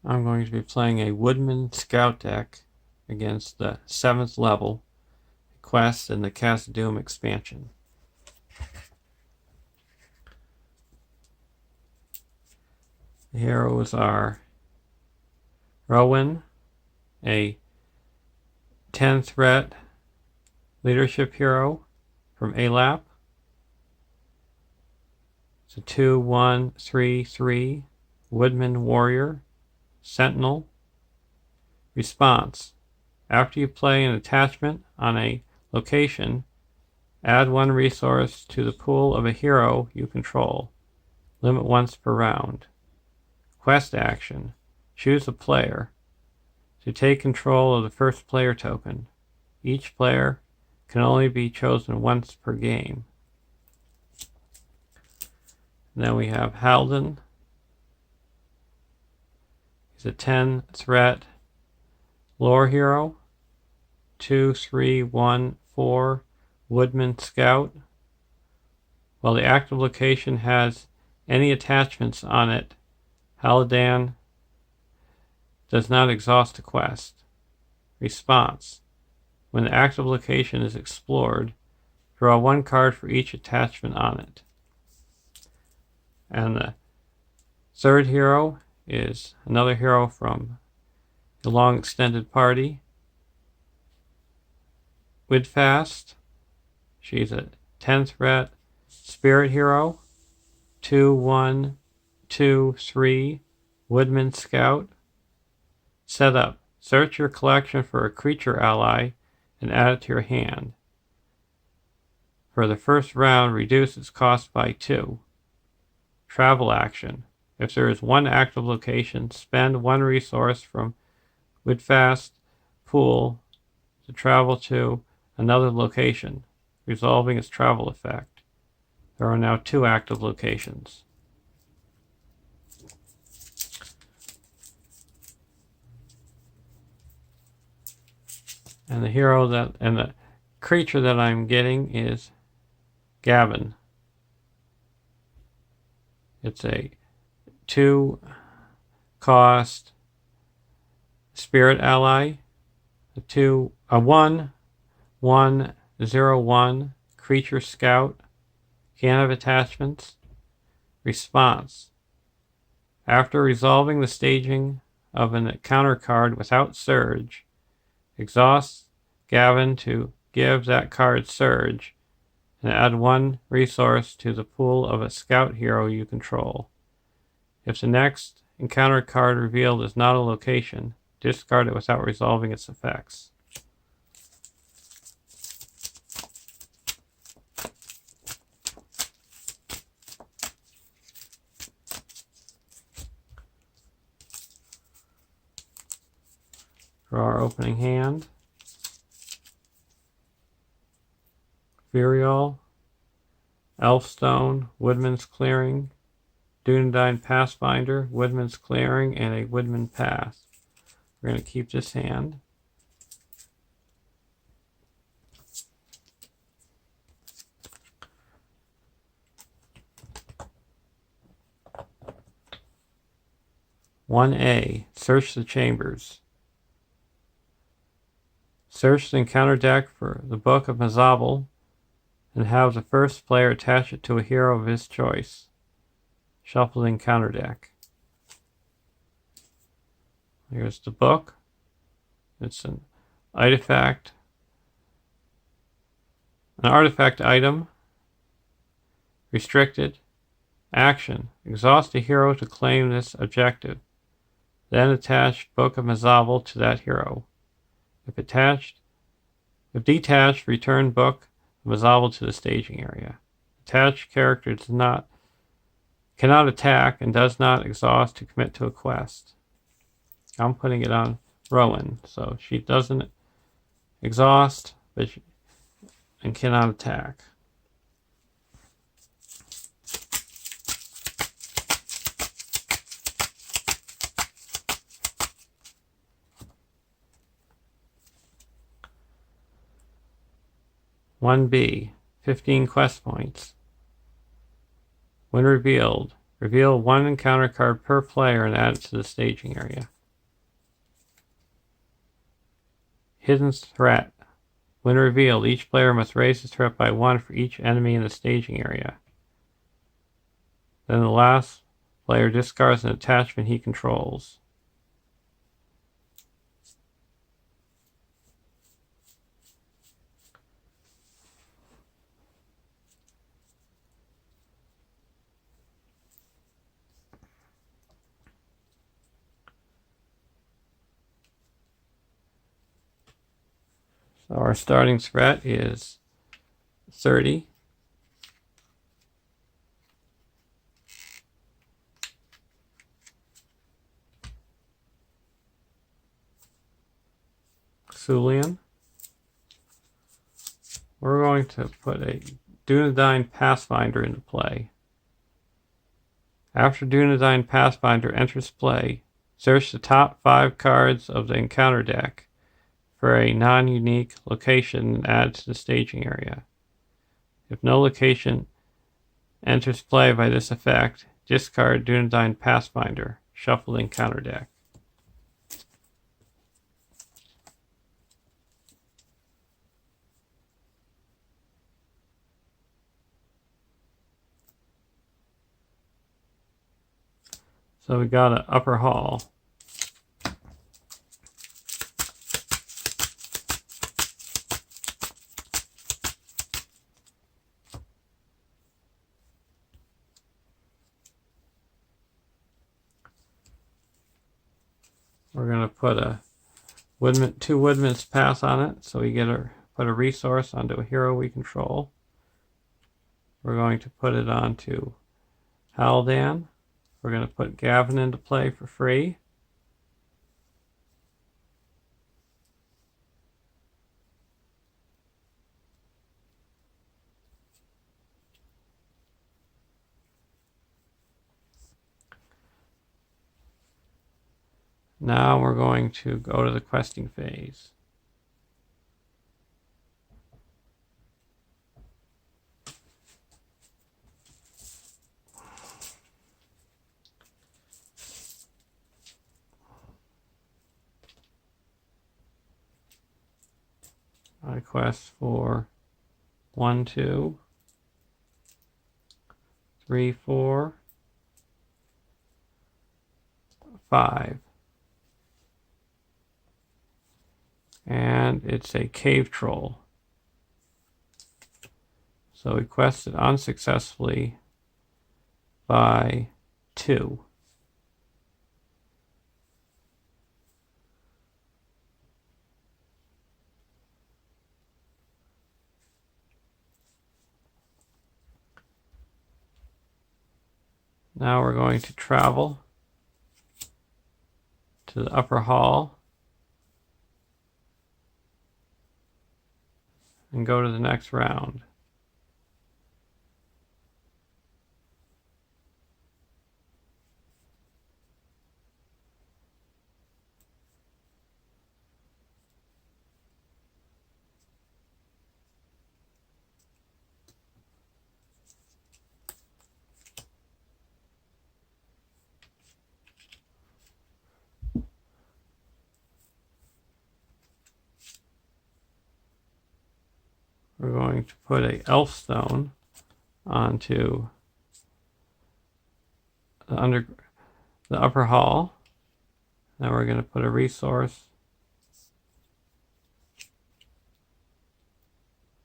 I'm going to be playing a Woodman Scout deck against the 7th level quest in the Khazad-dûm expansion. The heroes are Rowan, a 10 threat leadership hero from ALAP. It's a 2/1/3/3 Woodman Warrior, Sentinel. Response: after you play an attachment on a location, add one resource to the pool of a hero you control. Limit once per round. Quest action: choose a player to take control of the first player token. Each player can only be chosen once per game. And then we have Halden. He's a 10 threat lore hero, 2/3/1/4 Woodman Scout. While the active location has any attachments on it, Haldan does not exhaust a quest. Response: when the active location is explored, draw one card for each attachment on it. And the third hero is another hero from the long extended party, Widfast. She's a 10 threat spirit hero, 2/1/2/3 Woodman Scout. Setup: search your collection for a creature ally and add it to your hand. For the first round, reduce its cost by 2. Travel action: if there is one active location, spend one resource from Widfast pool to travel to another location, resolving its travel effect. There are now 2 active locations. And the creature that I'm getting is Gavin. It's a 2 cost spirit ally, a 1/1/0/1 creature scout. Can't have attachments. Response: after resolving the staging of an encounter card without surge, exhaust Gavin to give that card surge, and add one resource to the pool of a scout hero you control. If the next encounter card revealed is not a location, discard it without resolving its effects. For our opening hand, Virial, Elfstone, Woodman's Clearing, Dunedain Pathfinder, Woodman's Clearing, and a Woodman Path. We're going to keep this hand. (1A) Search the chambers. Search the encounter deck for the Book of Mazabal and have the first player attach it to a hero of his choice. Shuffle the encounter deck. Here's the book. It's an artifact item. Restricted. Action: exhaust a hero to claim this objective. Then attach Book of Mazabal to that hero. If detached, return Book of Mazabal to the staging area. Attached character cannot attack and does not exhaust to commit to a quest. I'm putting it on Rowan, so she doesn't exhaust and cannot attack. (1B) 15 quest points. When revealed, reveal one encounter card per player and add it to the staging area. hidden threat. When revealed, each player must raise the threat by 1 for each enemy in the staging area. Then the last player discards an attachment he controls. So our starting threat is 30. Thulian. We're going to put a Dunedain Pathfinder into play. After Dunedain Pathfinder enters play, search the top 5 cards of the encounter deck for a non-unique location and add to the staging area. If no location enters play by this effect, discard Dunedain Pathfinder, shuffle the encounter deck. So we got an upper hall. We're going to put a woodman, 2 woodman's path on it, so we put a resource onto a hero we control. We're going to put it onto Haldan. We're going to put Gavin into play for free. Now we're going to go to the questing phase. I quest for 1, 2, 3, 4, 5. And it's a cave troll. So we quested unsuccessfully by 2. Now we're going to travel to the upper hall and go to the next round. We're going to put a elf stone onto the upper hall. Now we're going to put a resource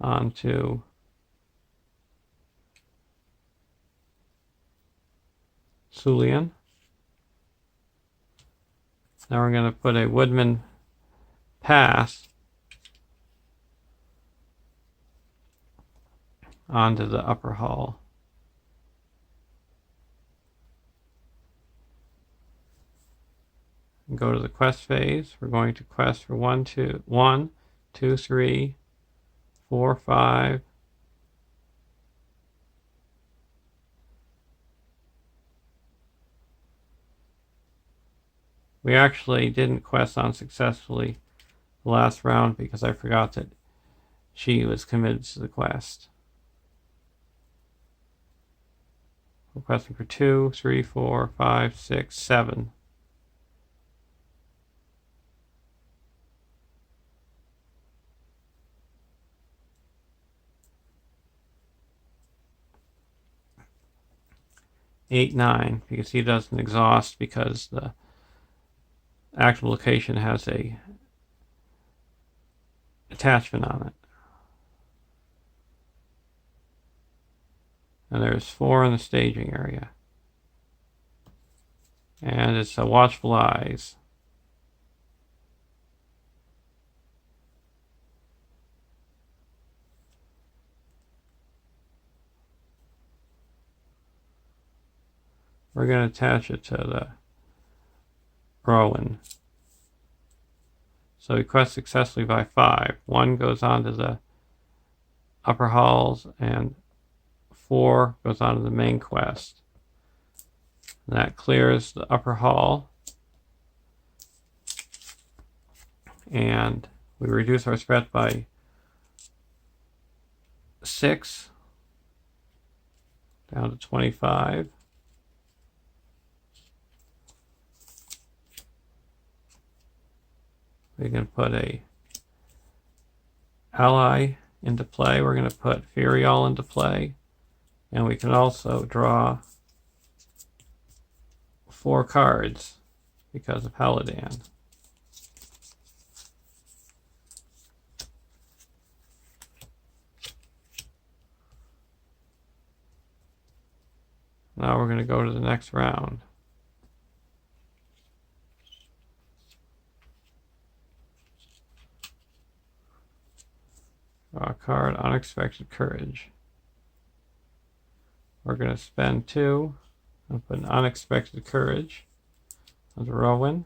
onto Thulian. Now we're going to put a woodman pass onto the upper hall. And go to the quest phase. We're going to quest for 1, 2, 3, 4, 5. We actually didn't quest unsuccessfully the last round because I forgot that she was committed to the quest. We're questing for 2, 3, 4, 5, 6, 7. 8, 9. You can see it doesn't exhaust because the active location has a attachment on it. And there's 4 in the staging area. And it's a watchful eyes. We're going to attach it to the Rowan. So request successfully by 5. 1 goes onto the upper halls and 4 goes onto the main quest. And that clears the upper hall. And we reduce our threat by 6 down to 25. We can put a ally into play. We're going to put Furial into play. And we can also draw 4 cards because of Haladan. Now we're going to go to the next round. Draw a card, Unexpected Courage. We're going to spend 2 and put an Unexpected Courage on the Rowan.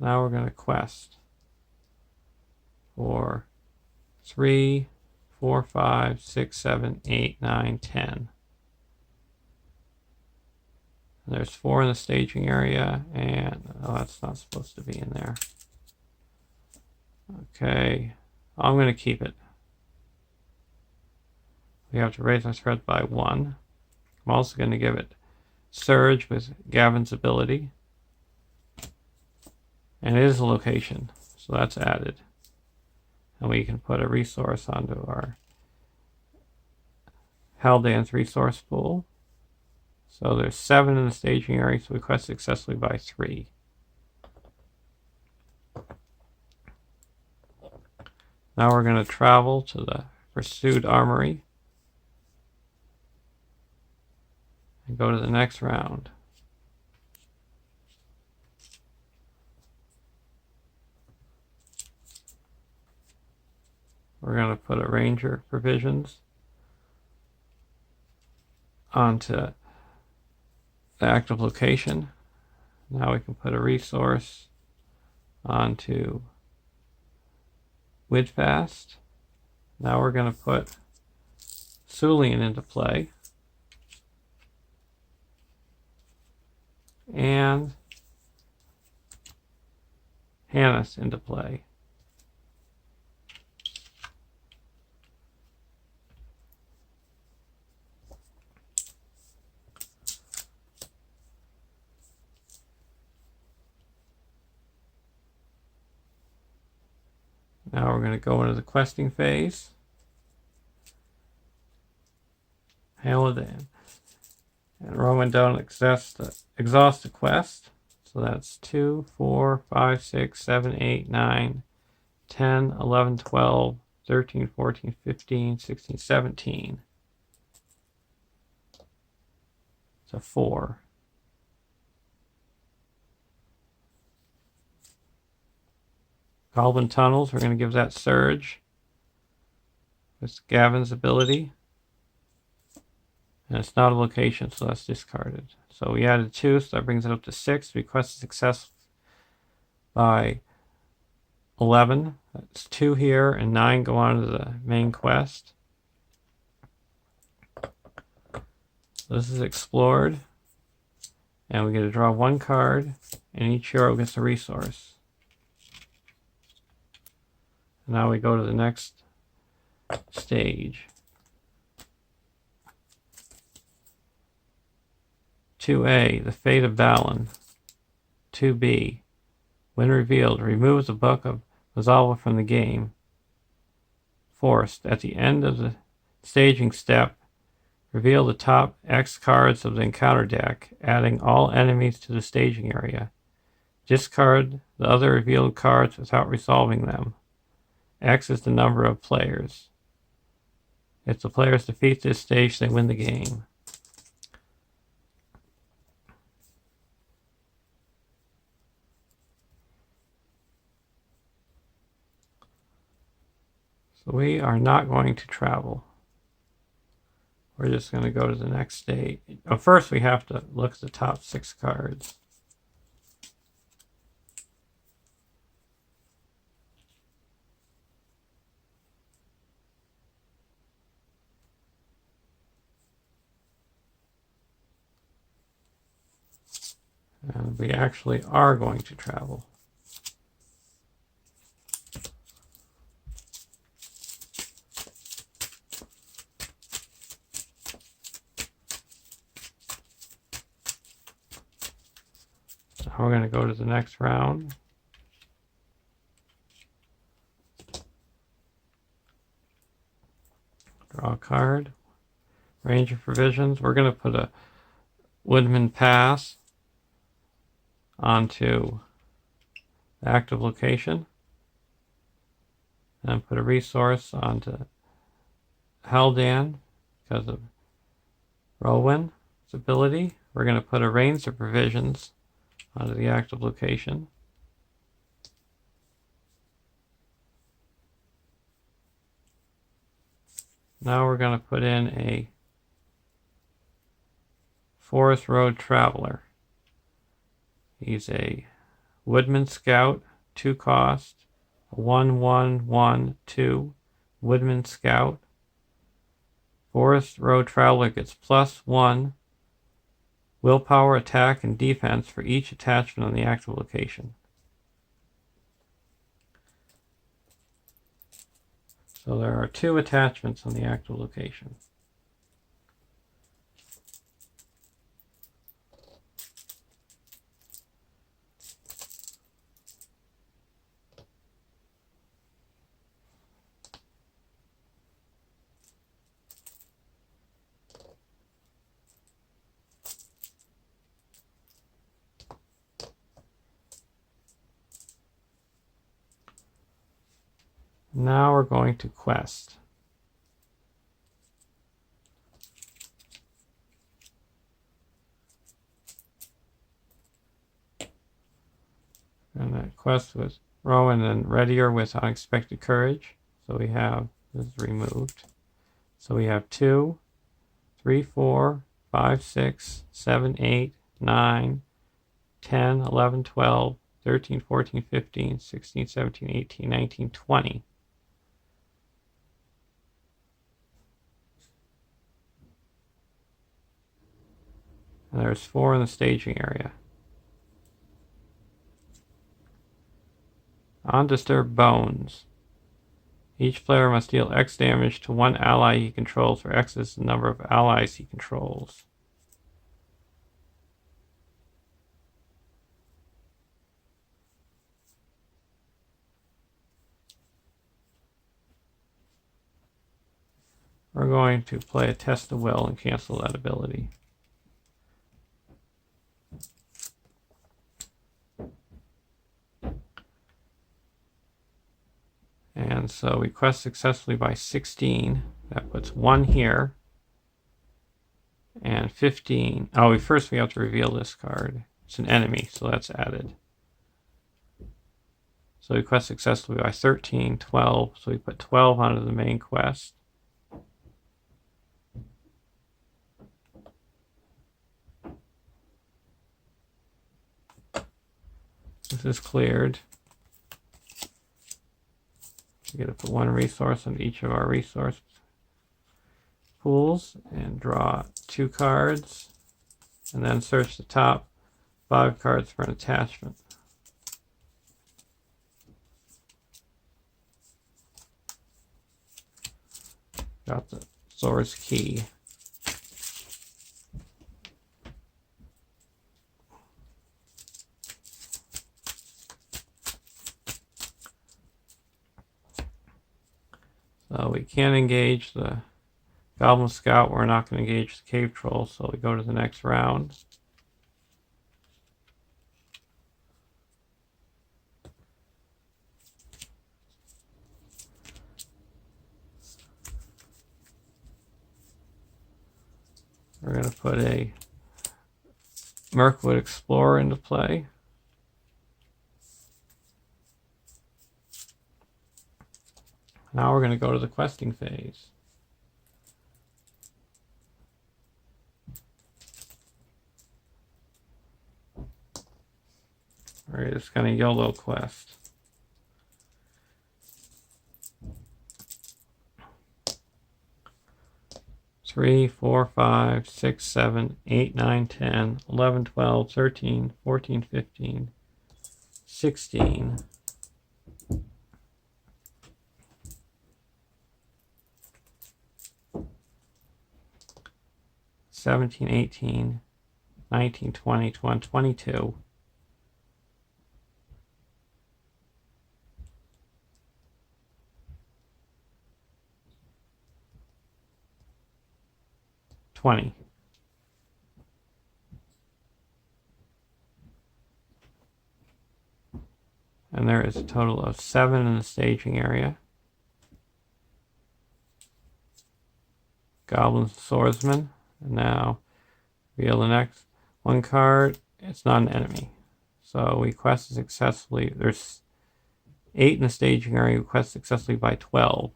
Now we're going to quest for 3, 4, 5, 6, 7, 8, 9, 10. And there's 4 in the staging area, and oh, that's not supposed to be in there. Okay, I'm going to keep it. We have to raise our threat by 1. I'm also going to give it Surge with Gavin's ability. And it is a location, so that's added. And we can put a resource onto our Haladan's resource pool. So there's 7 in the staging area, so we quest successfully by 3. Now we're going to travel to the Pursued Armory and go to the next round. We're going to put a Ranger Provisions onto the active location. Now we can put a resource onto Widfast. Now we're going to put Sulian into play. And Hannes into play. Now we're going to go into the questing phase. Haladan and Roman don't exhaust the quest. So that's 2, 4, 5, 6, 7, 8, 9, 10, 11, 12, 13, 14, 15, 16, 17. So 4. Goblin Tunnels, we're going to give that Surge with Gavin's ability. And it's not a location, so that's discarded. So we added 2, so that brings it up to 6. Request success by 11. That's 2 here, and 9 go on to the main quest. So this is explored. And we get to draw 1 card, and each hero gets a resource. And now we go to the next stage. 2A, The Fate of Balin. 2B, when revealed, remove the book of Mazalva from the game. Forced, at the end of the staging step, reveal the top X cards of the encounter deck, adding all enemies to the staging area. Discard the other revealed cards without resolving them. X is the number of players. If the players defeat this stage, they win the game. So we are not going to travel. We're just going to go to the next stage. Oh, first, we have to look at the top 6 cards. And we actually are going to travel. Now we're going to go to the next round. Draw a card. Range of provisions. We're going to put a woodman pass onto the active location. And put a resource onto Haldan because of Rowan's ability. We're going to put a range of provisions onto the active location. Now we're going to put in a Forest Road Traveler. He's a Woodman Scout, 2 cost, 1/1/1/2 Woodman Scout. Forest Road Traveler gets +1 willpower, attack, and defense for each attachment on the active location. So there are 2 attachments on the active location. Now we're going to quest. And that quest was Rowan and Readier with Unexpected Courage. So we have, this is removed. So we have 2, 3, 4, 5, 6, 7, 8, 9, 10, 11, 12, 13, 14, 15, 16, 17, 18, 19, 20. And there's 4 in the staging area. Undisturbed Bones. Each player must deal X damage to 1 ally he controls, where X is the number of allies he controls. We're going to play a Test of Will and cancel that ability. And so we quest successfully by 16. That puts 1 here. And 15. Oh, first we have to reveal this card. It's an enemy, so that's added. So we quest successfully by 13, 12. So we put 12 onto the main quest. This is cleared. We get to put 1 resource on each of our resource pools and draw 2 cards, and then search the top 5 cards for an attachment. Got the source key. So we can't engage the Goblin Scout. We're not going to engage the Cave Troll, so we go to the next round. We're going to put a Mirkwood Explorer into play. Now we're going to go to the questing phase. We're just going to YOLO quest. Three, 4, 5, 6, 7, 8, 9, 10, 11, 12, 13, 14, 15, 16. 17, 18, 19, 20, 21, 22. 20. And there is a total of 7 in the staging area. Goblin Swordsman. And now reveal the next one card. It's not an enemy. So we quested successfully. There's 8 in the staging area. We quest successfully by 12.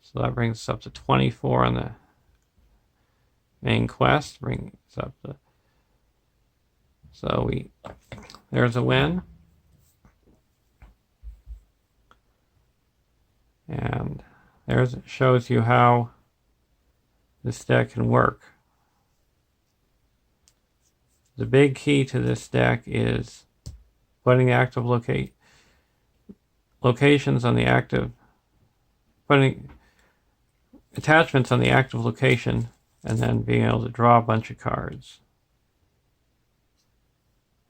So that brings us up to 24 on the main quest. Brings us up to. So there's a win. And there's it shows you how this deck can work. The big key to this deck is putting active locations on the active, putting attachments on the active location, and then being able to draw a bunch of cards.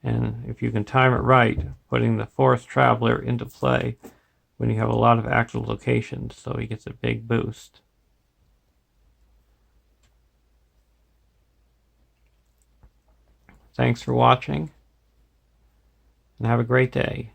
And if you can time it right, putting the Forest Traveler into play when you have a lot of active locations, so he gets a big boost. Thanks for watching, and have a great day.